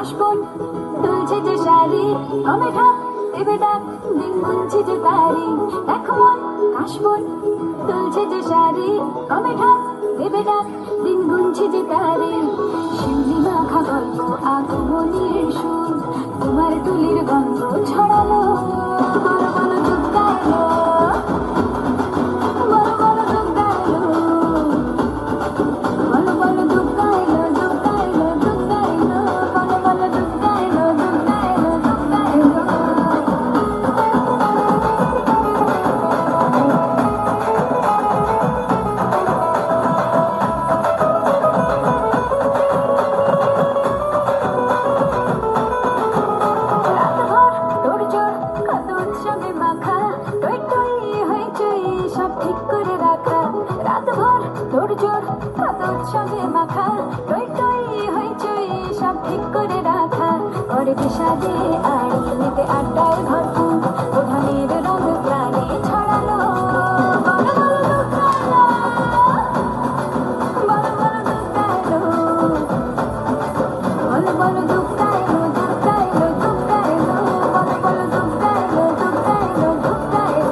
কাশবন দুলছে যে শাড়ি কবে ঢাক দেবে ডাক দিন গুনছে যে তারি দেখো মন কাশবন দুলছে যে শাড়ি কবে ঢাক দেবে ডাক দিন গুনছে যে তারি শিউলি মাখা গল্প আগমনের সুর তোমার তুলির গন্ধ ছড়ালো বলো বলো দুঃখালো বলো বলো দুঃখালো বলো বলো দুঃখালো দুঃখালো দুঃখালো বলো বলো দুঃখালো দুঃখালো দুঃখালো বিষাদে আড়িতে আড্ডায় ভরপুর ওধানের রঙ প্রাণে ছড়ালো বলো বলো দুঃখালো বলো বলো দুঃখালো বলো বলো দুঃখালো দুঃখালো দুঃখালো বলো বলো দুঃখালো দুঃখালো দুঃখালো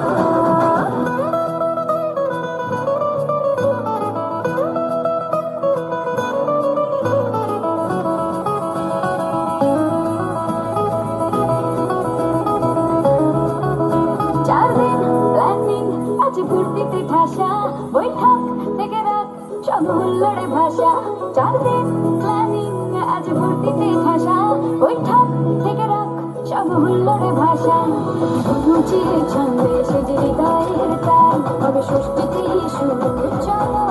ভর্তিতে ঠাসা বৈঠক থেকে রাত সব হুল্লোড়ে ভাষা 4 দিন প্ল্যানিং আজ ভর্তিতে ঠাসা বৈঠক থেকে রাত সব হুল্লোড়ে ভাষা রুচির ছন্দে সেজে হৃদয়ের তাল হবে ষষ্ঠীতে শুরু চলো